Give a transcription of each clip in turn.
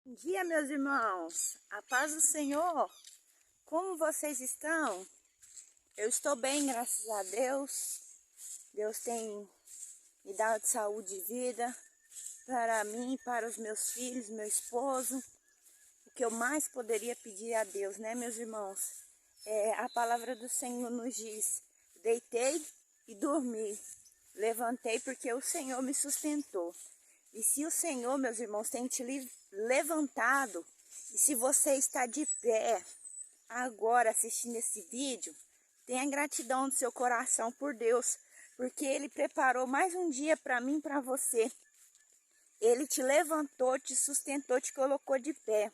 Bom dia, meus irmãos. A paz do Senhor. Como vocês estão? Eu estou bem, graças a Deus. Deus tem me dado saúde e vida para mim, para os meus filhos, meu esposo. O que eu mais poderia pedir a Deus, né, meus irmãos? A palavra do Senhor nos diz: deitei e dormi. Levantei porque o Senhor me sustentou. E se o Senhor, meus irmãos, tem te levantado, e se você está de pé agora assistindo esse vídeo, tenha gratidão no seu coração por Deus, porque Ele preparou mais um dia para mim e para você. Ele te levantou, te sustentou, te colocou de pé.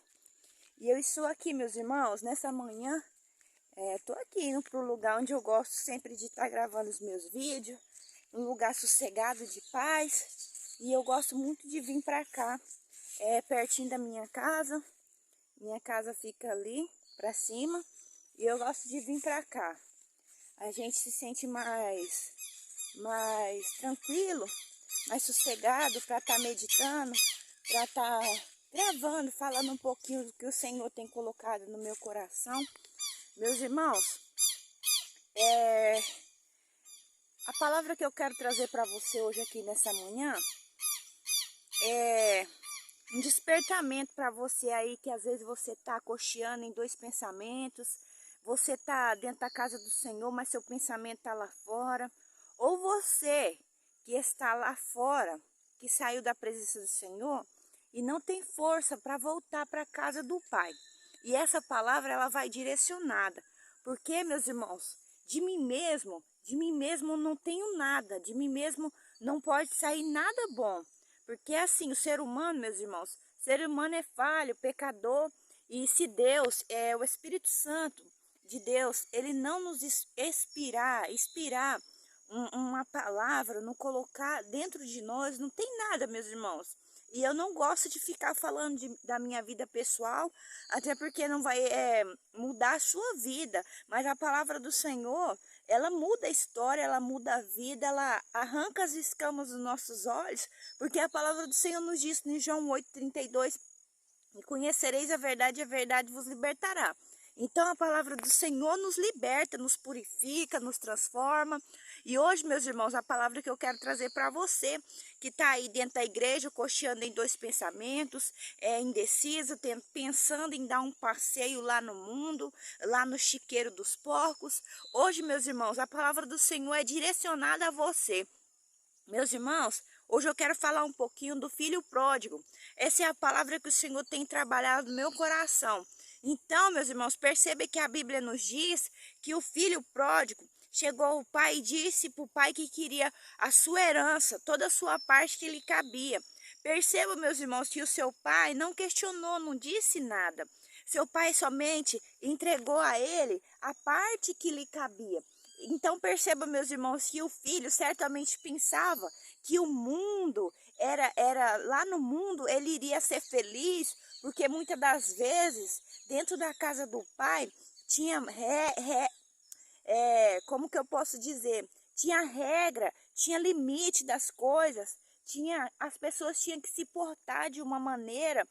E eu estou aqui, meus irmãos, nessa manhã, estou aqui indo para o lugar onde eu gosto sempre de estar gravando os meus vídeos, um lugar sossegado de paz. E eu gosto muito de vir para cá, pertinho da minha casa. Minha casa fica ali para cima e eu gosto de vir para cá. A gente se sente mais tranquilo, mais sossegado para estar meditando, para estar gravando, falando um pouquinho do que o Senhor tem colocado no meu coração. Meus irmãos, a palavra que eu quero trazer para você hoje aqui nessa manhã é um despertamento para você aí, que às vezes você está cocheando em dois pensamentos, você está dentro da casa do Senhor, mas seu pensamento está lá fora, ou você que está lá fora, que saiu da presença do Senhor e não tem força para voltar para a casa do Pai. E essa palavra ela vai direcionada, porque, meus irmãos, de mim mesmo não tenho nada, de mim mesmo não pode sair nada bom. Porque assim, o ser humano, meus irmãos, o ser humano é falho, pecador, e se Deus, o Espírito Santo de Deus, ele não nos inspirar uma palavra, não colocar dentro de nós, não tem nada, meus irmãos. E eu não gosto de ficar falando da minha vida pessoal, até porque não vai mudar a sua vida, mas a palavra do Senhor, ela muda a história, ela muda a vida, ela arranca as escamas dos nossos olhos, porque a palavra do Senhor nos diz em João 8,32, e conhecereis a verdade vos libertará. Então a palavra do Senhor nos liberta, nos purifica, nos transforma. E hoje, meus irmãos, a palavra que eu quero trazer para você, que está aí dentro da igreja, cocheando em dois pensamentos, indeciso, pensando em dar um passeio lá no mundo, lá no chiqueiro dos porcos. Hoje, meus irmãos, a palavra do Senhor é direcionada a você. Meus irmãos, hoje eu quero falar um pouquinho do filho pródigo. Essa é a palavra que o Senhor tem trabalhado no meu coração. Então, meus irmãos, perceba que a Bíblia nos diz que o filho pródigo chegou ao pai e disse para o pai que queria a sua herança, toda a sua parte que lhe cabia. Perceba, meus irmãos, que o seu pai não questionou, não disse nada. Seu pai somente entregou a ele a parte que lhe cabia. Então perceba, meus irmãos, que o filho certamente pensava que o mundo era lá no mundo ele iria ser feliz, porque muitas das vezes dentro da casa do pai tinha como que eu posso dizer? Tinha regra, tinha limite das coisas, as pessoas tinham que se portar de uma maneira,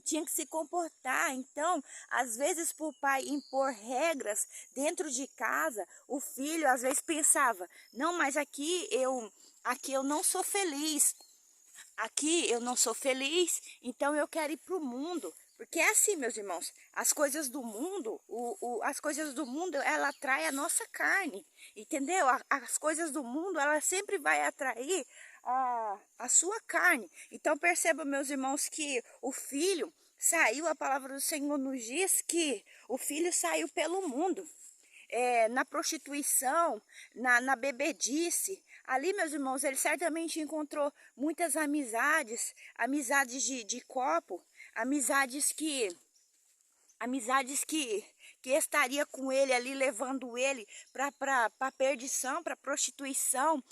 tinha que se comportar. Então, às vezes, por o pai impor regras dentro de casa, o filho às vezes pensava: não, mas aqui eu não sou feliz. Aqui eu não sou feliz, então eu quero ir para o mundo. Porque é assim, meus irmãos, as coisas do mundo, as coisas do mundo, ela atrai a nossa carne, entendeu? As coisas do mundo, ela sempre vai atrair a sua carne. Então perceba, meus irmãos, que o filho saiu, a palavra do Senhor nos diz que o filho saiu pelo mundo. Na prostituição, na bebedice. Ali, meus irmãos, ele certamente encontrou muitas amizades de copo, amizades que estaria com ele ali, levando ele para a perdição, para a prostituição,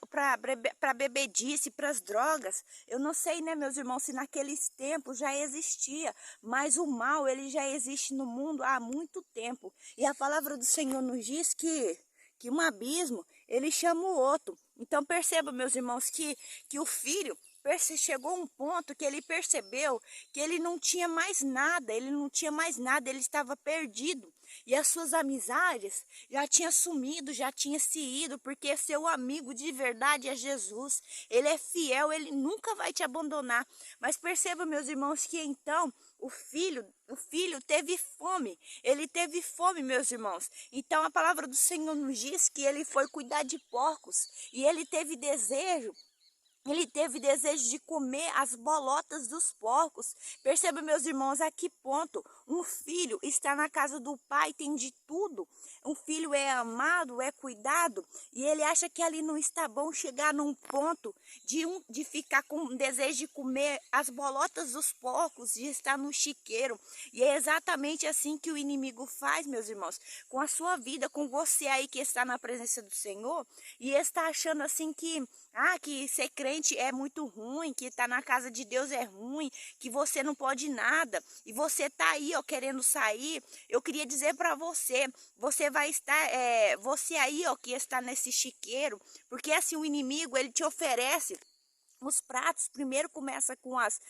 para bebedice, para as drogas. Eu não sei, né, meus irmãos, se naqueles tempos já existia, mas o mal, ele já existe no mundo há muito tempo. E a palavra do Senhor nos diz que um abismo, ele chama o outro. Então perceba, meus irmãos, que o filho, chegou um ponto que ele percebeu que ele não tinha mais nada, ele estava perdido. E as suas amizades já tinham sumido, já tinham se ido, porque seu amigo de verdade é Jesus. Ele é fiel, ele nunca vai te abandonar. Mas perceba, meus irmãos, que então o filho teve fome. Ele teve fome, meus irmãos. Então a palavra do Senhor nos diz que ele foi cuidar de porcos e ele teve desejo. Ele teve desejo de comer as bolotas dos porcos. Perceba, meus irmãos, a que ponto um filho está na casa do pai, tem de tudo. Um filho é amado, é cuidado, e ele acha que ali não está bom chegar num ponto de ficar com desejo de comer as bolotas dos porcos, de estar no chiqueiro. E é exatamente assim que o inimigo faz, meus irmãos, com a sua vida, com você aí que está na presença do Senhor, e está achando assim que ser crente é muito ruim, que estar na casa de Deus é ruim, que você não pode nada, e você está aí, ó, querendo sair. Eu queria dizer para você, você vai estar, você aí, ó, que está nesse chiqueiro, porque assim o inimigo, ele te oferece os pratos. Primeiro começa com as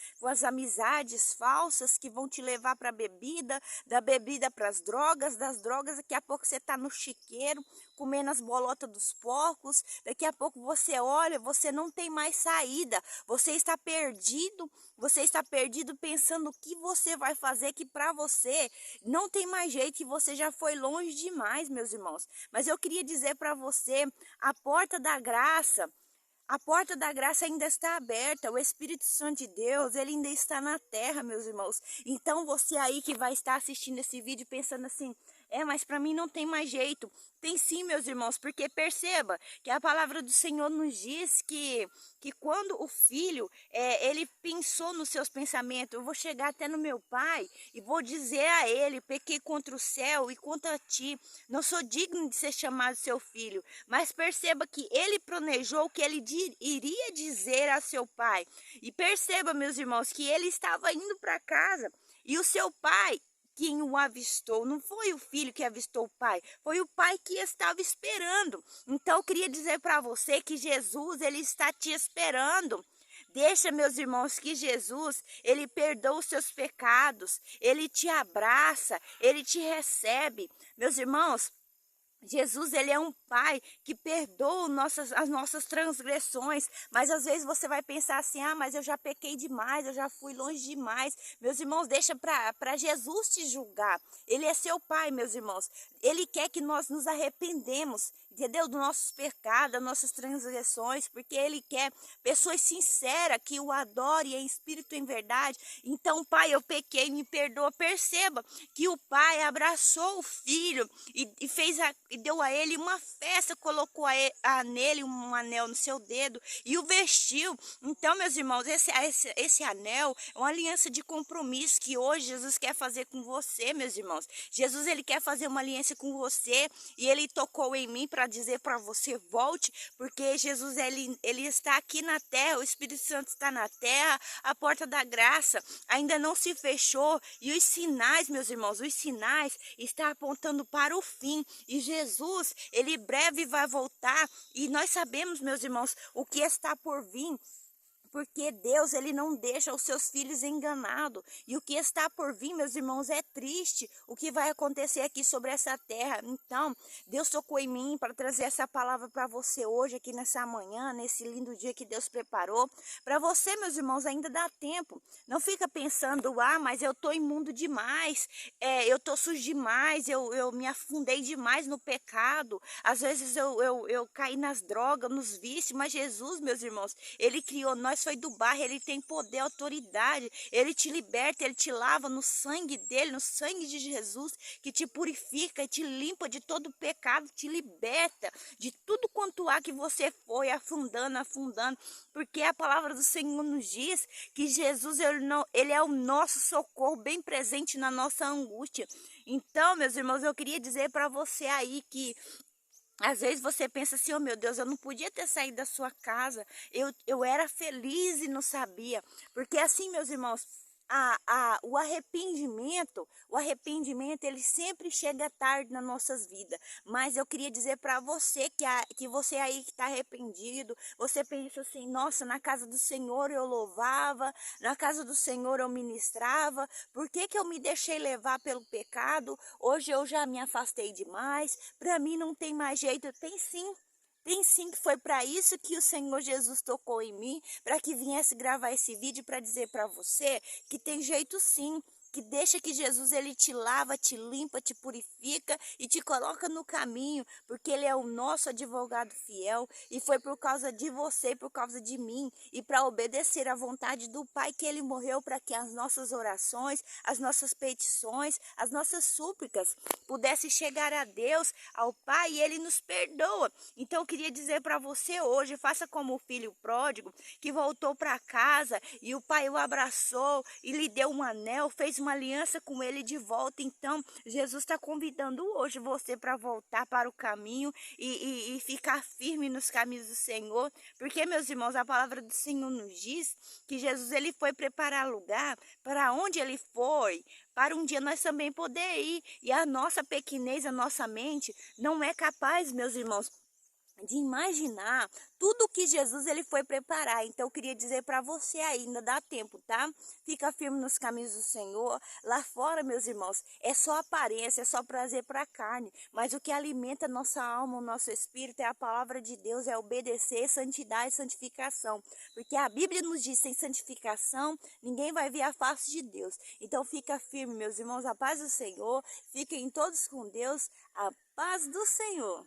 amizades falsas que vão te levar para a bebida, da bebida para as drogas, das drogas, daqui a pouco você está no chiqueiro, comendo as bolotas dos porcos, daqui a pouco você olha, você não tem mais saída, você está perdido pensando o que você vai fazer, que para você não tem mais jeito e você já foi longe demais, meus irmãos. Mas eu queria dizer para você, a porta da graça ainda está aberta, o Espírito Santo de Deus, ele ainda está na terra, meus irmãos. Então você aí que vai estar assistindo esse vídeo pensando assim, mas para mim não tem mais jeito. Tem sim, meus irmãos, porque perceba que a palavra do Senhor nos diz que quando o filho, ele pensou nos seus pensamentos, eu vou chegar até no meu pai e vou dizer a ele, pequei contra o céu e contra ti, não sou digno de ser chamado seu filho. Mas perceba que ele planejou o que ele iria dizer a seu pai. E perceba, meus irmãos, que ele estava indo para casa e o seu pai quem o avistou, não foi o filho que avistou o pai, foi o pai que estava esperando. Então eu queria dizer para você que Jesus, ele está te esperando. Deixa, meus irmãos, que Jesus, ele perdoa os seus pecados, ele te abraça, ele te recebe. Meus irmãos, Jesus, ele é um pai que perdoa as nossas transgressões, mas às vezes você vai pensar assim, mas eu já pequei demais, eu já fui longe demais. Meus irmãos, deixa para Jesus te julgar. Ele é seu pai, meus irmãos. Ele quer que nós nos arrependemos, entendeu? Dos nossos pecados, das nossas transgressões, porque ele quer pessoas sinceras que o adorem em espírito e em verdade. Então, pai, eu pequei, me perdoa. Perceba que o pai abraçou o filho e deu a ele uma festa, colocou nele um anel no seu dedo e o vestiu. Então, meus irmãos, esse anel é uma aliança de compromisso que hoje Jesus quer fazer com você, meus irmãos. Jesus, ele quer fazer uma aliança com você e ele tocou em mim para dizer para você, volte, porque Jesus, ele está aqui na terra, o Espírito Santo está na terra, a porta da graça ainda não se fechou e os sinais, meus irmãos, os sinais estão apontando para o fim. E Jesus, ele breve vai voltar e nós sabemos, meus irmãos, o que está por vir. Porque Deus, ele não deixa os seus filhos enganados. E o que está por vir, meus irmãos, é triste. O que vai acontecer aqui sobre essa terra. Então, Deus tocou em mim para trazer essa palavra para você hoje, aqui nessa manhã, nesse lindo dia que Deus preparou. Para você, meus irmãos, ainda dá tempo. Não fica pensando, mas eu estou imundo demais. Eu estou sujo demais. Eu me afundei demais no pecado. Às vezes eu caí nas drogas, nos vícios. Mas Jesus, meus irmãos, ele criou nós. Foi do barro, ele tem poder, autoridade, ele te liberta, ele te lava no sangue dele, no sangue de Jesus, que te purifica e te limpa de todo pecado, te liberta de tudo quanto há que você foi afundando, porque a palavra do Senhor nos diz que Jesus, ele é o nosso socorro bem presente na nossa angústia. Então, meus irmãos, eu queria dizer para você aí que às vezes você pensa assim, meu Deus, eu não podia ter saído da sua casa, eu era feliz e não sabia, porque assim, meus irmãos, o arrependimento ele sempre chega tarde nas nossas vidas. Mas eu queria dizer para você que você aí que está arrependido, você pensa assim, nossa, na casa do Senhor eu louvava, na casa do Senhor eu ministrava, por que que eu me deixei levar pelo pecado? Hoje eu já me afastei demais, para mim não tem mais jeito. Tem sim. Tem sim, que foi para isso que o Senhor Jesus tocou em mim, para que viesse gravar esse vídeo para dizer para você que tem jeito sim, que deixa que Jesus ele te lava, te limpa, te purifica e te coloca no caminho, porque ele é o nosso advogado fiel e foi por causa de você, por causa de mim e para obedecer à vontade do Pai que ele morreu para que as nossas orações, as nossas petições, as nossas súplicas pudessem chegar a Deus, ao Pai, e ele nos perdoa. Então eu queria dizer para você hoje, faça como o filho pródigo que voltou para casa e o pai o abraçou e lhe deu um anel, fez uma aliança com ele de volta. Então Jesus está convidando hoje você para voltar para o caminho e ficar firme nos caminhos do Senhor, porque meus irmãos, a palavra do Senhor nos diz que Jesus ele foi preparar lugar para onde ele foi, para um dia nós também poder ir, e a nossa pequenez, a nossa mente não é capaz, meus irmãos, de imaginar tudo que Jesus ele foi preparar. Então eu queria dizer para você ainda dá tempo, tá? Fica firme nos caminhos do Senhor. Lá fora, meus irmãos, é só aparência, é só prazer para a carne, mas o que alimenta nossa alma, o nosso espírito é a palavra de Deus, é obedecer, santidade e santificação. Porque a Bíblia nos diz, sem santificação, ninguém vai ver a face de Deus. Então fica firme, meus irmãos, a paz do Senhor. Fiquem todos com Deus, a paz do Senhor.